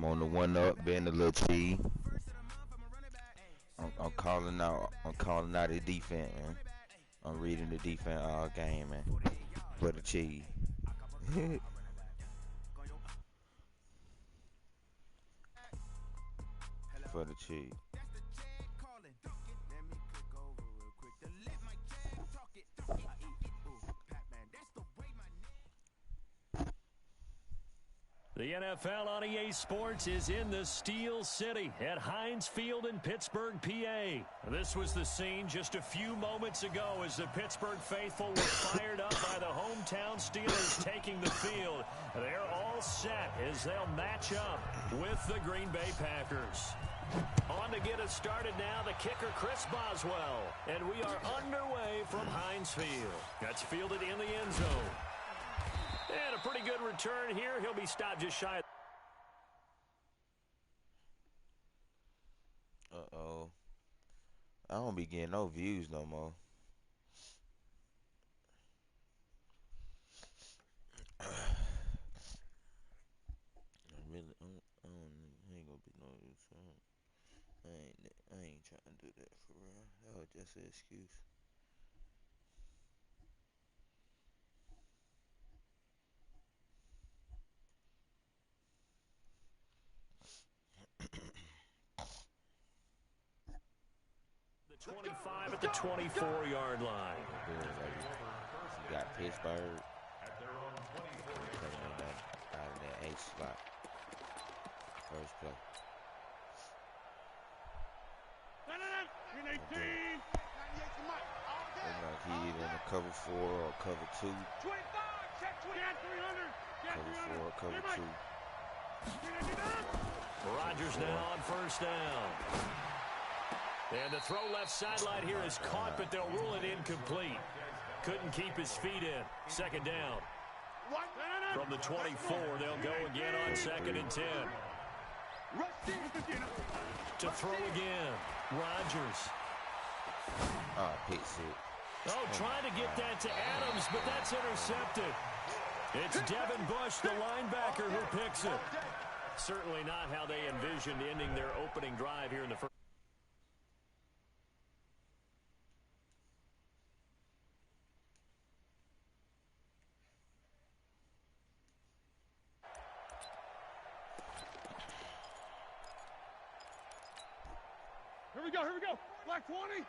I'm on the one up, being a little cheat. I'm calling out. I'm calling out the defense, man. I'm reading the defense all game, man. For the cheese. For the cheese. The NFL on EA Sports is in the Steel City at Heinz Field in Pittsburgh, PA. This was the scene just a few moments ago as the Pittsburgh faithful were fired up by the hometown Steelers taking the field. They're all set as they'll match up with the Green Bay Packers. On to get us started now, the kicker, Chris Boswell. And we are underway from Heinz Field. That's fielded in the end zone. And a pretty good return here. He'll be stopped just shy. Uh-oh. I don't be getting no views no more. I ain't gonna be no use. I ain't trying to do that for real. That was just an excuse. The 25 at the 24-yard line. You got Pittsburgh coming out of that 8 slot. First play. Like he either in a cover 4 or cover 2. Cover 4 or cover 2. Rodgers now on first down. And the throw left sideline here is caught, but they'll rule it incomplete. Couldn't keep his feet in. Second down. From the 24, they'll go again on 2nd and 10. To throw again. Rodgers. Pick 6. Oh, trying to get that to Adams, but that's intercepted. It's Devin Bush, the linebacker, who picks it. Certainly not how they envisioned ending their opening drive here in the first. Here we go. Black 20.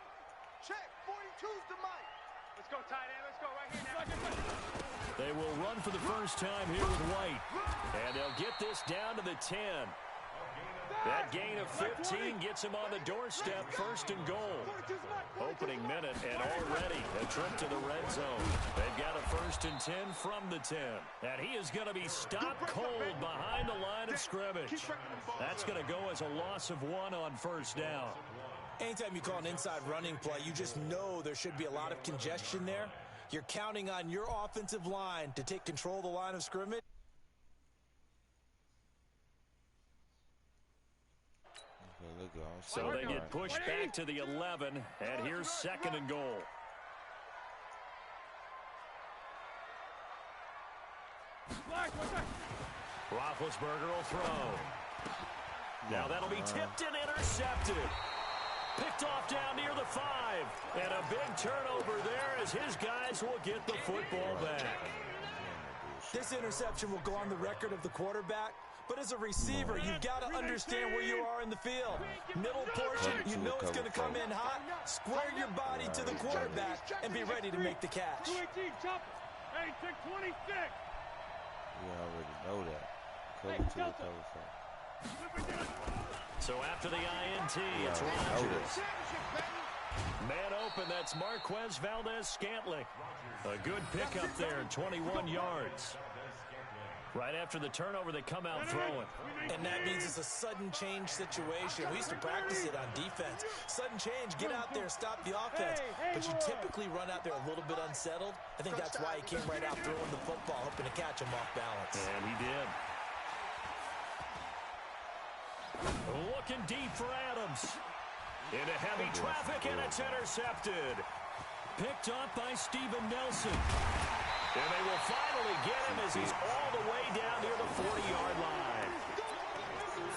Check. 42's the mic. Let's go, tight end. Let's go right here now. They will run for the first time here with White. And they'll get this down to the 10. That gain of 15 gets him on the doorstep, 1st and goal. Opening minute and already a trip to the red zone. They've got a 1st and 10 from the 10. And he is going to be stopped cold behind the line of scrimmage. That's going to go as a loss of 1 on first down. Anytime you call an inside running play, you just know there should be a lot of congestion there. You're counting on your offensive line to take control of the line of scrimmage. So they get pushed back to the 11, and here's 2nd and goal. Roethlisberger will throw. Now that'll be tipped and intercepted. Picked off down near the 5. And a big turnover there as his guys will get the football back. This interception will go on the record of the quarterback. But as a receiver, you've got to understand where you are in the field. Middle portion, you know it's going to come in hot. Square your body to the quarterback and be ready to make the catch. 26. We already know that. Cover 2 or cover 5. So after the INT, it's Rodgers. Man open, that's Marquez Valdez-Scantling. A good pickup there, 21 yards. Right after the turnover, they come out throwing. And that means it's a sudden change situation. We used to practice it on defense. Sudden change, get out there, stop the offense. But you typically run out there a little bit unsettled. I think that's why he came right out throwing the football, hoping to catch him off balance. And he did. Looking deep for Adams. Into heavy traffic, and it's intercepted. Picked up by Steven Nelson. And they will finally get him as he's all the way down near the 40-yard line.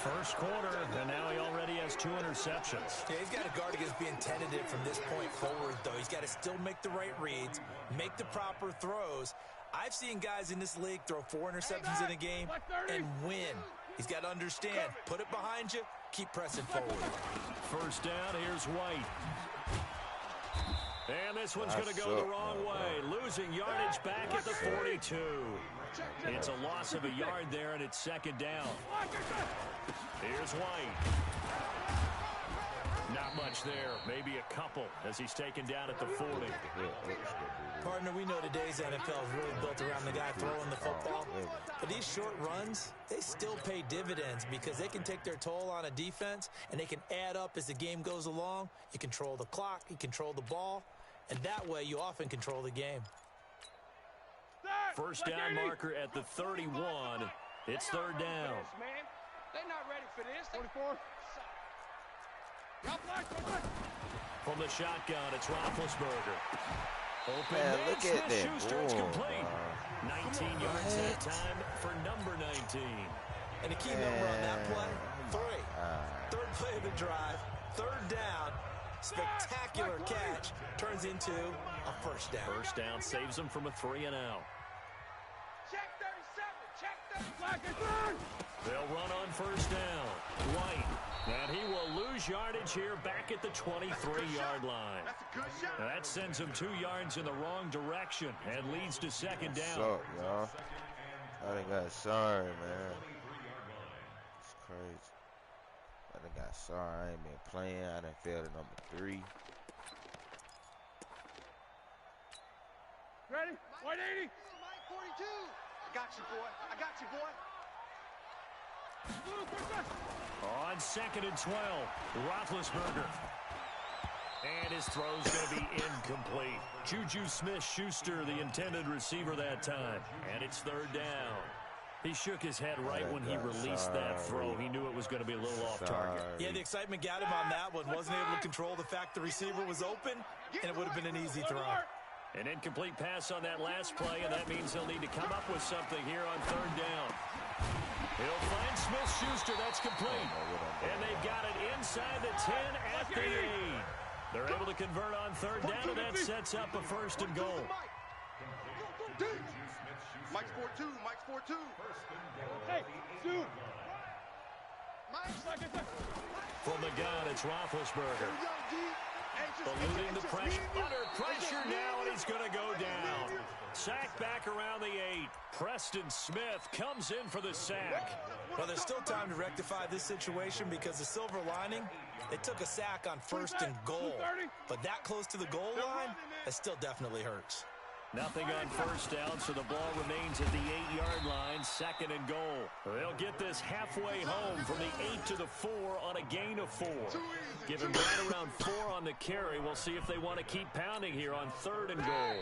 First quarter, and now he already has 2 interceptions. Yeah, he's got to guard against being tentative from this point forward, though. He's got to still make the right reads, make the proper throws. I've seen guys in this league throw 4 interceptions in a game and win. He's got to understand, put it behind you, keep pressing forward. First down, here's White. And this one's going to go the wrong way, losing yardage back at the 42. It's a loss of a yard there, and it's second down. Here's White. Not much there, maybe a couple as he's taken down at the 40. Partner, we know today's NFL is really built around the guy throwing the football. But these short runs, they still pay dividends because they can take their toll on a defense, and they can add up as the game goes along. You control the clock, you control the ball, and that way you often control the game. First down marker at the 31. It's third down. They're not ready for this. 44. From the shotgun, it's Roethlisberger. Open Man, man, look at that Smith-Schuster, it's ball, complete. 19 yards that time for number 19. And a key number on that play, 3. Third play of the drive, third down. Spectacular catch turns into a first down. First down saves him from a 3-and-out. Check 37. Check 37. They'll run on first down. White. And he will lose yardage here back at the 23-yard line. That's a good shot. That sends him 2 yards in the wrong direction and leads to second down. What's up, y'all? I done got sorry, man. It's crazy. I done got sorry. I ain't been playing. I done failed at number 3. Ready? 180. Mike 42. I got you, boy. I got you, boy. On second and 12, Roethlisberger. And his throw's going to be incomplete. Juju Smith-Schuster, the intended receiver that time. And it's third down. He shook his head right when he released that throw. He knew it was going to be a little off target. Yeah, the excitement got him on that one. Wasn't able to control the fact the receiver was open, and it would have been an easy throw. An incomplete pass on that last play, and that means he'll need to come up with something here on third down. He'll find Smith-Schuster. That's complete. And they've got it inside the 10 at the 8. They're able to convert on third down, and that sets up a first and goal. Mike's 4-2. Mike's 4-2. Hey, Stu. From the gun, it's Roethlisberger. Eluding the pressure. Under pressure now, and he's going to go down. Sack back around the 8. Preston Smith comes in for the sack. Well, there's still time to rectify this situation because the silver lining, they took a sack on first and goal. But that close to the goal line, that still definitely hurts. Nothing on first down, so the ball remains at the 8-yard line, second and goal. They'll get this halfway home from the 8 to the 4 on a gain of 4. Give him right around 4 on the carry. We'll see if they want to keep pounding here on third and goal.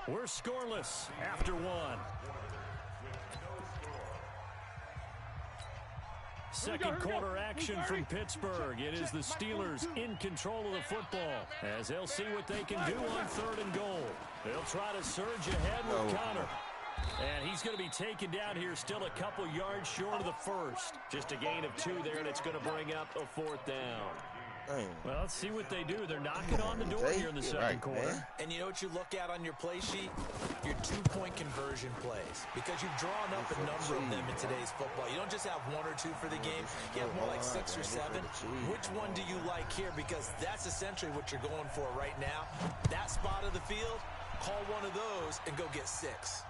We're scoreless after 1. Second quarter action from Pittsburgh. It is the Steelers in control of the football as they'll see what they can do on third and goal. They'll try to surge ahead with Connor. And he's going to be taken down here still a couple yards short of the first. Just a gain of 2 there, and it's going to bring up a fourth down. Well, let's see what they do. They're knocking on the door here in the second quarter. And you know what you look at on your play sheet? Your 2-point conversion plays. Because you've drawn up a number of them in today's football. You don't just have 1 or 2 for the game. You have more like 6 or 7. Which one do you like here? Because that's essentially what you're going for right now. That spot of the field, call one of those and go get 6.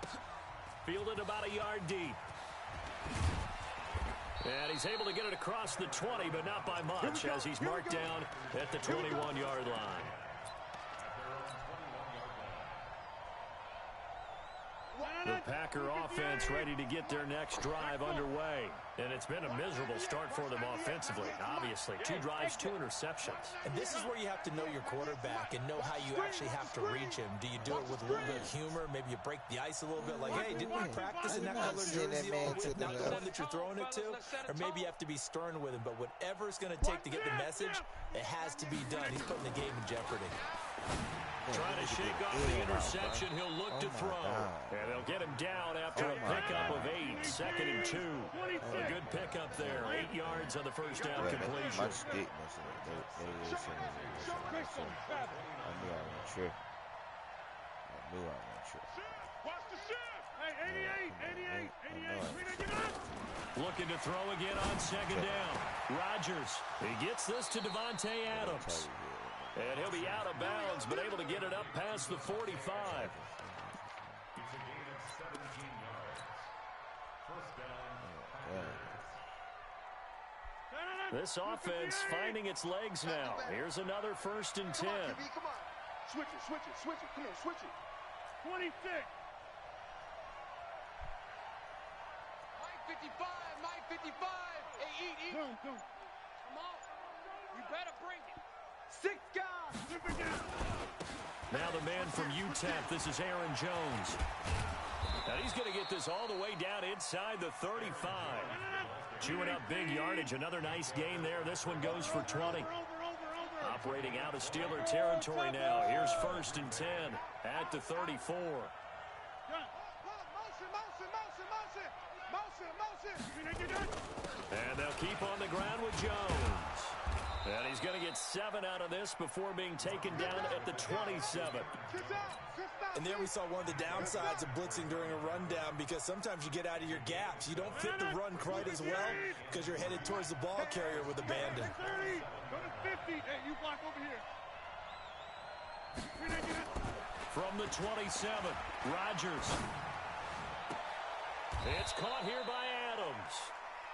Fielded about a yard deep. And he's able to get it across the 20, but not by much, as he's marked down at the 21-yard line. The Packer offense ready to get their next drive underway. And it's been a miserable start for them offensively, obviously. 2 drives, 2 interceptions. And this is where you have to know your quarterback and know how you actually have to reach him. Do you do it with a little bit of humor? Maybe you break the ice a little bit, like, hey, didn't we practice in that color jersey all week? Not the one that you're throwing it to? Or maybe you have to be stern with him. But whatever it's going to take to get the message, it has to be done. He's putting the game in jeopardy. Trying to shake off the interception. He'll look to throw. And they'll get him down after a pickup of 8. 2nd and 2. A good pickup there. 8 yards on the first down completion. My stick messing up. I knew I went trip. Watch the shift. Hey, 88. Looking to throw again on 2nd down. Rodgers. He gets this to Devontae Adams. And he'll be out of bounds, but able to get it up past the 45. This offense finding its legs now. Here's another 1st and 10. Come on. Switch it. Come on, switch it. 26. Mike 55. Hey, eat. Go. Come on. You better bring it. 6 guys. Now the man from UTEP, this is Aaron Jones. Now he's going to get this all the way down inside the 35. Chewing up big yardage. Another nice gain there. This one goes for 20. Operating out of Steeler territory now. Here's 1st and 10 at the 34. And they'll keep on the ground with Jones. And he's going to get 7 out of this before being taken down at the 27. And there we saw one of the downsides of blitzing during a rundown, because sometimes you get out of your gaps. You don't fit the run quite as well because you're headed towards the ball carrier with abandon. 30. Go to 50. Hey, you block over here. From the 27, Rodgers. It's caught here by Adams.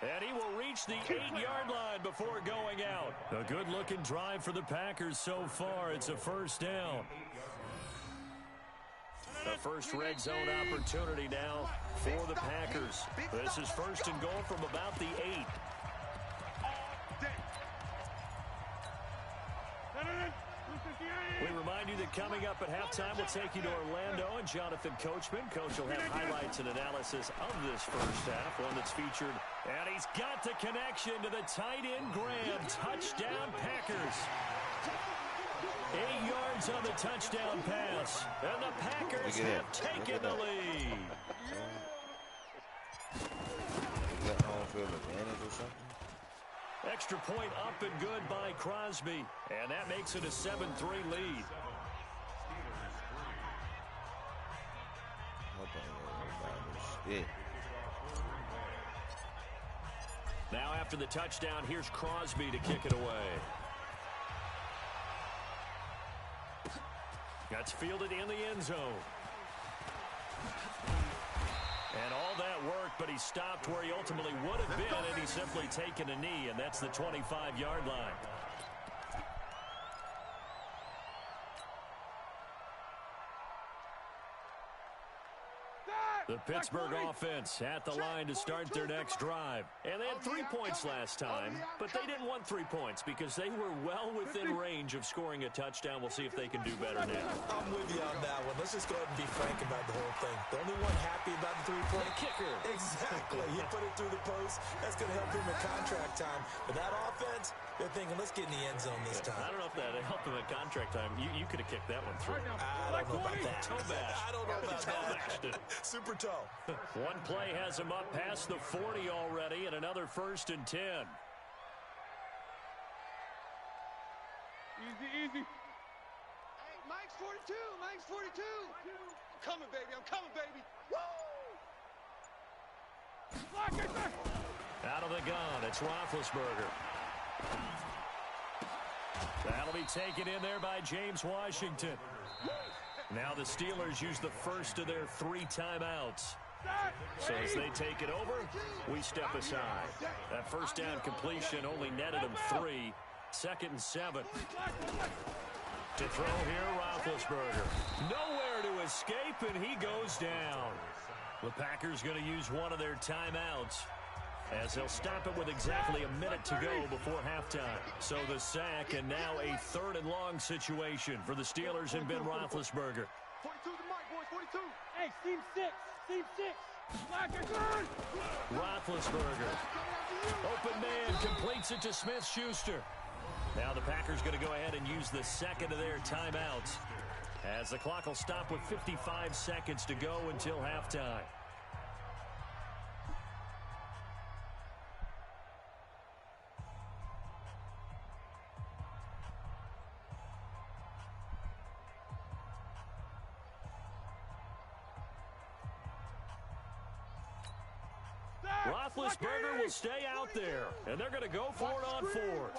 And he will reach the 8-yard line before going out. A good-looking drive for the Packers so far. It's a 1st down. The first red zone opportunity now for the Packers. This is 1st and goal from about the 8. We remind you that coming up at halftime, we'll take you to Orlando and Jonathan Coachman. Coach will have highlights and analysis of this first half, one that's featured. And he's got the connection to the tight end Graham. Touchdown Packers. 8 yards on the touchdown pass. And the Packers have taken the lead. Is that home field advantage or something? Extra point up and good by Crosby. And that makes it a 7-3 lead. Now after the touchdown, here's Crosby to kick it away. That's fielded in the end zone. And all that work, but he stopped where he ultimately would have been, and he's simply taken a knee, and that's the 25-yard line. The Pittsburgh offense at the line to start their next drive. And they had 3 points last time, but they didn't want 3 points because they were well within range of scoring a touchdown. We'll see if they can do better now. I'm with you on that one. Let's just go ahead and be frank about the whole thing. The only one happy about the three-point kicker. Exactly. He put it through the post. That's going to help him in contract time. But that offense, they're thinking, let's get in the end zone this time. I don't know if that helped him in contract time. You could have kicked that one through. I don't know about that. I don't know about that. Super toe. One play has him up past the 40 already, and another 1st and 10. Easy. Hey, Mike's 42. I'm coming, baby. Woo! Out of the gun, it's Roethlisberger. That'll be taken in there by James Washington. Now the Steelers use the first of their 3 timeouts. So as they take it over, we step aside. That first down completion only netted them 3. 2nd and 7. To throw here, Roethlisberger. Nowhere to escape, and he goes down. The Packers going to use one of their timeouts, as they'll stop it with exactly a minute to go before halftime. So the sack, and now a 3rd and long situation for the Steelers and Ben Roethlisberger. 42 to Mike, boys, 42. Hey, seam 6. Roethlisberger. Open man completes it to Smith-Schuster. Now the Packers going to go ahead and use the second of their timeouts, as the clock will stop with 55 seconds to go until halftime. Roethlisberger will stay out there, and they're going to go for it on fourth.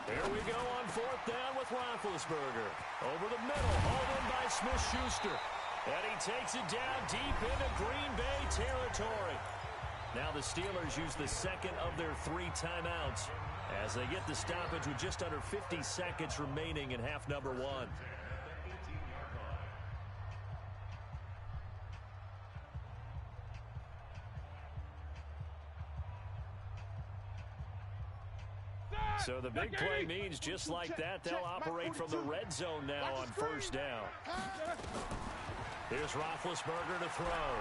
Here we go on fourth down with Roethlisberger. Over the middle, hauled in by Smith-Schuster. And he takes it down deep into Green Bay territory. Now the Steelers use the second of their 3 timeouts as they get the stoppage with just under 50 seconds remaining in half number 1. So the big play means just like that, they'll operate from the red zone now on first down. Here's Roethlisberger to throw.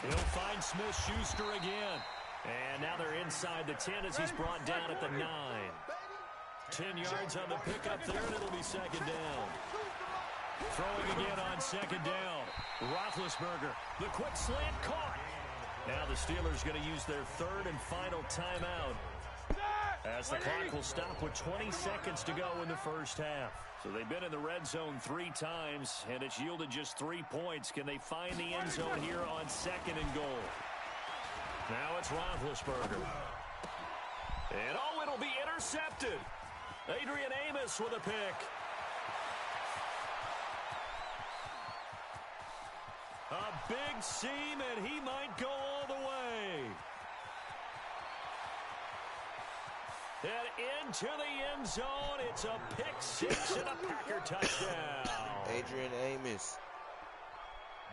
He'll find Smith-Schuster again. And now they're inside the 10 as he's brought down at the 9. 10 yards on the pickup there, and it'll be second down. Throwing again on second down. Roethlisberger, the quick slant caught. Now the Steelers going to use their third and final timeout, as the clock will stop with 20 seconds to go in the first half. So they've been in the red zone 3 times, and it's yielded just 3 points. Can they find the end zone here on second and goal? Now it's Roethlisberger. And, oh, it'll be intercepted. Adrian Amos with a pick. A big seam, and he might go all the way. And into the end zone, it's a pick 6 and a Packer touchdown. Adrian Amos.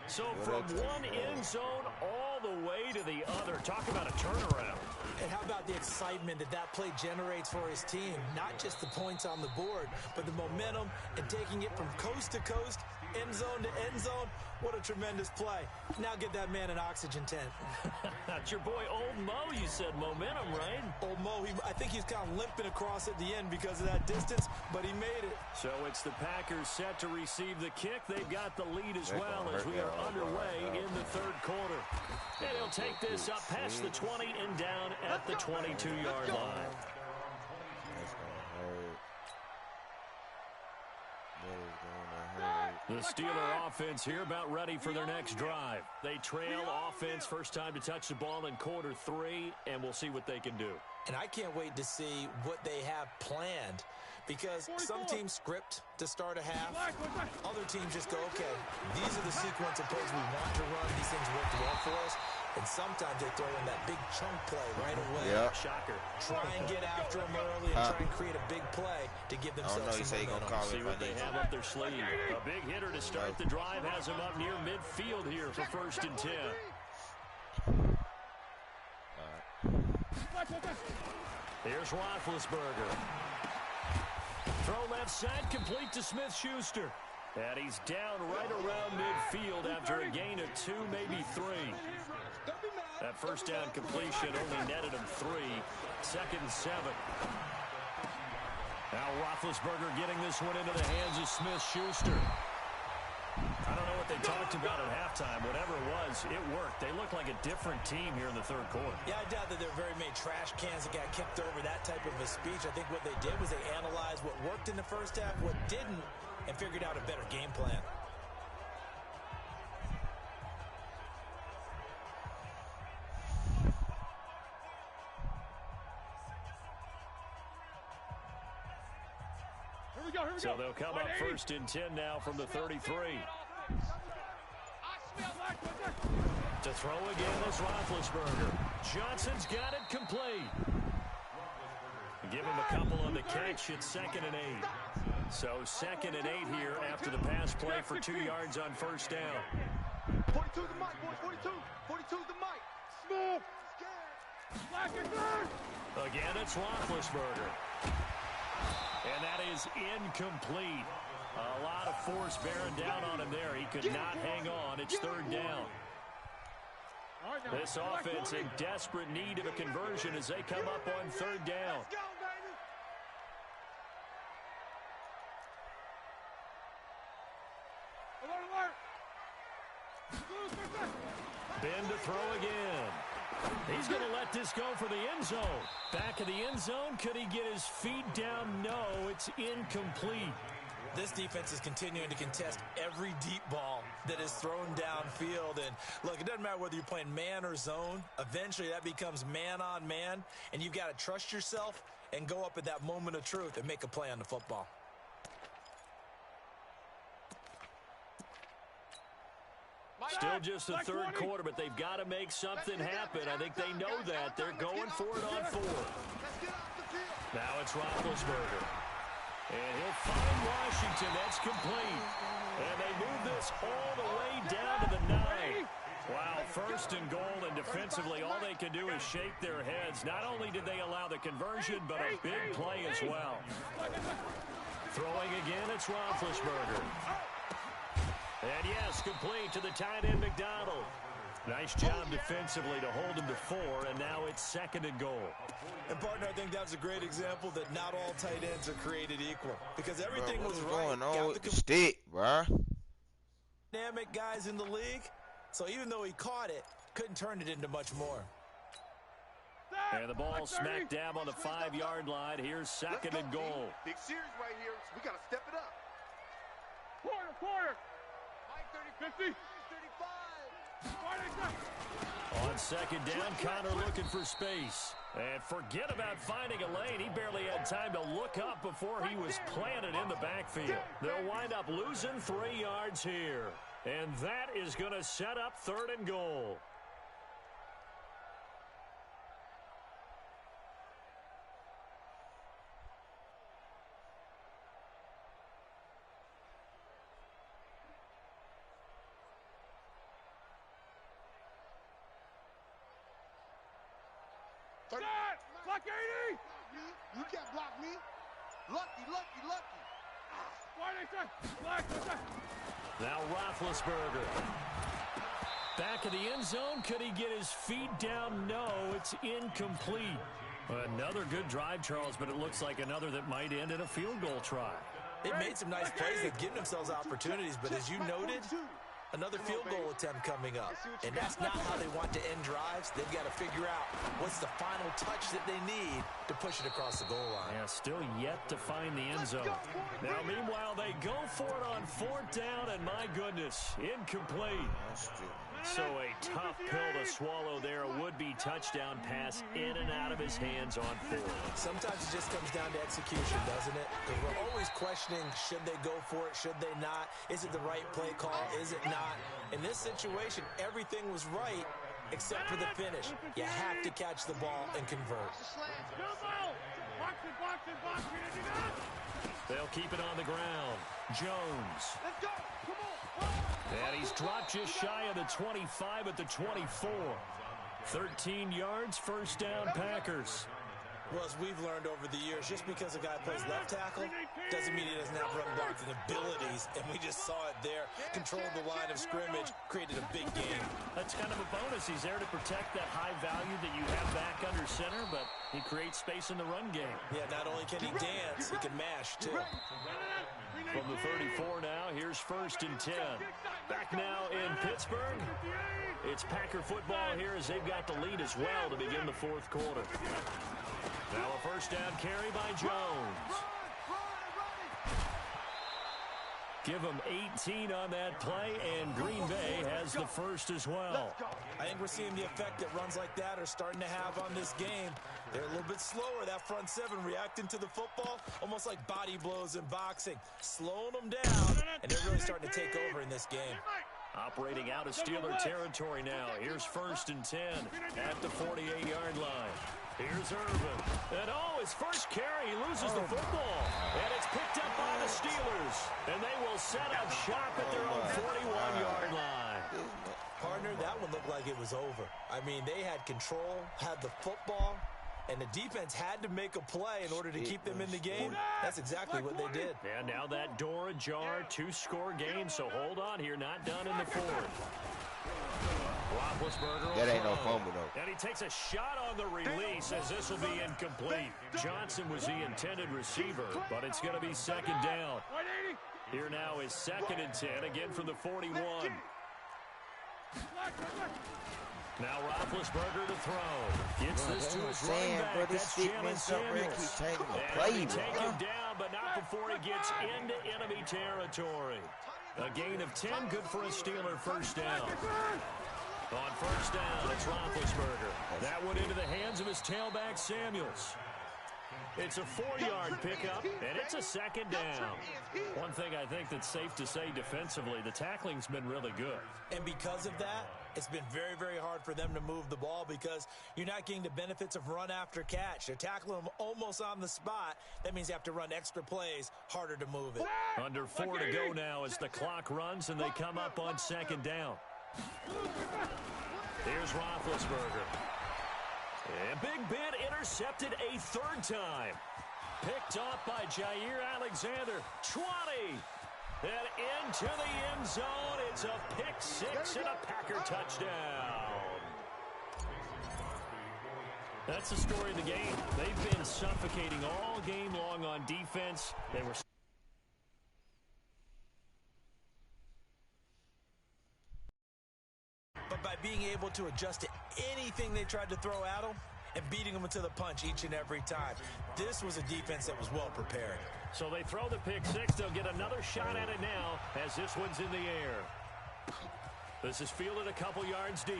So from one end zone all the way to the other. Talk about a turnaround. And how about the excitement that play generates for his team? Not just the points on the board, but the momentum and taking it from coast to coast, end zone to end zone. What a tremendous play. Now get that man an oxygen tent. That's your boy Old Mo, you said. Momentum, right? Old Mo, I think he's kind of limping across at the end because of that distance, but he made it. So it's the Packers set to receive the kick. They've got the lead as well as we are underway in the third quarter. And he'll take this up past the 20 and down at the 22-yard line. The Steeler offense here about ready for their next drive. They trail offense, first time to touch the ball in quarter 3, and we'll see what they can do. And I can't wait to see what they have planned, because some teams script to start a half. Other teams just go, okay, these are the sequence of plays we want to run. These things worked well for us. And sometimes they throw in that big chunk play right away. Yep. Shocker. Try and get after them early and try and create a big play to give themselves some momentum. See what they have up their sleeve. A big hitter to start the drive has them up near midfield here for first and 10. Here's Roethlisberger. Throw left side, complete to Smith-Schuster. And he's down right around midfield after a gain of 2, maybe 3. That first down completion only netted him 3. Second and 7. Now Roethlisberger getting this one into the hands of Smith-Schuster. I don't know what they talked about at halftime. Whatever it was, it worked. They look like a different team here in the third quarter. Yeah, I doubt that there are very many trash cans that got kicked over, that type of a speech. I think what they did was they analyzed what worked in the first half, what didn't, and figured out a better game plan. So they'll come up first and 10 now from the 33. To throw again is Roethlisberger. Johnson's got it complete. Give him a couple on the catch. It's second and 8. So second and 8 here after the pass play for 2 yards on first down. 42 the mic, boys. 42. 42 the mic. Smith. Again, it's Roethlisberger. And that is incomplete. A lot of force bearing down on him there. He could not hang on. It's third down. This offense in desperate need of a conversion as they come up on third down. Let's go, baby. Alert, alert. Ben to throw again. He's going to let this go for the end zone. Back of the end zone. Could he get his feet down? No, it's incomplete. This defense is continuing to contest every deep ball that is thrown downfield. And, look, it doesn't matter whether you're playing man or zone. Eventually, that becomes man on man. And you've got to trust yourself and go up at that moment of truth and make a play on the football. Still just the third quarter, but they've got to make something happen. I think they know that. They're going for it on fourth. Now it's Roethlisberger. And he'll find Washington. That's complete. And they move this all the way down to the 9. Wow, first and goal, and defensively all they can do is shake their heads. Not only did they allow the conversion, but a big play as well. Throwing again, it's Roethlisberger. And yes, complete to the tight end, McDonald. Nice job defensively to hold him to 4, and now it's second and goal. And, partner, I think that's a great example that not all tight ends are created equal. Because everything was right. Going on with the stick, bro. Dynamic guys in the league. So even though he caught it, couldn't turn it into much more. And the ball smack dab on the 5-yard line. Here's second and goal. Big series right here. We got to step it up. Quarter. 50. 35. On second down, Connor looking for space. And forget about finding a lane. He barely had time to look up before he was planted in the backfield. They'll wind up losing 3 yards here. And that is going to set up third and goal. Block 80! You can't block me. Lucky. Now Roethlisberger. Back of the end zone. Could he get his feet down? No, it's incomplete. Another good drive, Charles, but it looks like another that might end in a field goal try. They made some nice plays. They've given themselves opportunities, but as you noted, another field goal attempt coming up. And that's not how they want to end drives. They've got to figure out what's the final touch that they need to push it across the goal line. Yeah, still yet to find the end zone. Now, meanwhile, they go for it on fourth down, and my goodness, incomplete. So a tough pill to swallow there. A would-be touchdown pass in and out of his hands on fourth. Sometimes it just comes down to execution, doesn't it? Because we're always questioning, should they go for it, should they not? Is it the right play call, is it not? In this situation, everything was right except for the finish. You have to catch the ball and convert. They'll keep it on the ground. Jones. Let's go. Come on. And he's dropped just shy of the 25 at the 24. 13 yards, first down, Packers. Well, as we've learned over the years, just because a guy plays left tackle doesn't mean he doesn't have run blocking abilities, and we just saw it there. Controlled the line of scrimmage, created a big game. That's kind of a bonus. He's there to protect that high value that you have back under center, but he creates space in the run game. Yeah, not only can he dance, he can mash, too. From the 34 now, here's first and 10. Back now in Pittsburgh. It's Packer football here as they've got the lead as well to begin the fourth quarter. Now a first down carry by Jones. Give him 18 on that play, and Green Bay has the first as well. I think we're seeing the effect that runs like that are starting to have on this game. They're a little bit slower, that front seven, reacting to the football, almost like body blows in boxing, slowing them down, and they're really starting to take over in this game. Operating out of Steeler territory now. Here's first and 10 at the 48-yard line. Here's Irvin. And his first carry, he loses the football. And it's picked up by the Steelers. And they will set up shop at their own 41-yard line. Partner, that one looked like it was over. I mean, they had control, had the football, and the defense had to make a play in order to keep them in the game. That's exactly what they did. And now that door ajar, 2-score game, so hold on here, not done in the fourth. Roethlisberger. That ain't no fumble, though. And he takes a shot on the release as this will be incomplete. Johnson was the intended receiver, but it's going to be second down. Here now is 2nd and 10, again from the 41. Now Roethlisberger to throw. Gets this to his running back. That's Jalen Samuels. And he take him down, but not before he gets into enemy territory. A gain of 10, good for a Steeler first down. On first down, it's Roethlisberger. That went into the hands of his tailback, Samuels. It's a 4-yard pickup, and it's a second down. One thing I think that's safe to say defensively, the tackling's been really good. And because of that, it's been very, very hard for them to move the ball because you're not getting the benefits of run after catch. They're tackling them almost on the spot. That means you have to run extra plays, harder to move it. Under 4 to go now as the clock runs and they come up on second down. Here's Roethlisberger. And Big Ben intercepted a 3rd time. Picked off by Jair Alexander. 20. And into the end zone. It's a pick 6 and a Packer touchdown. That's the story of the game. They've been suffocating all game long on defense. They were... But by being able to adjust to anything they tried to throw at them and beating them to the punch each and every time, this was a defense that was well prepared. So they throw the pick 6. They'll get another shot at it now as this one's in the air. This is fielded a couple yards deep.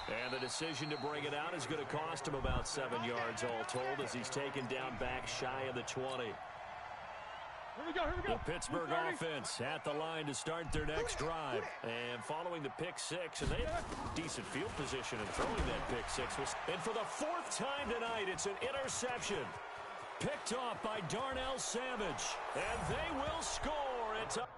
And the decision to bring it out is going to cost him about 7 yards all told as he's taken down back shy of the 20. Here we go, here we go. The Pittsburgh offense at the line to start their next drive. And following the pick 6, and they have decent field position in throwing that pick 6. And for the 4th time tonight, it's an interception. Picked off by Darnell Savage. And they will score. It's up.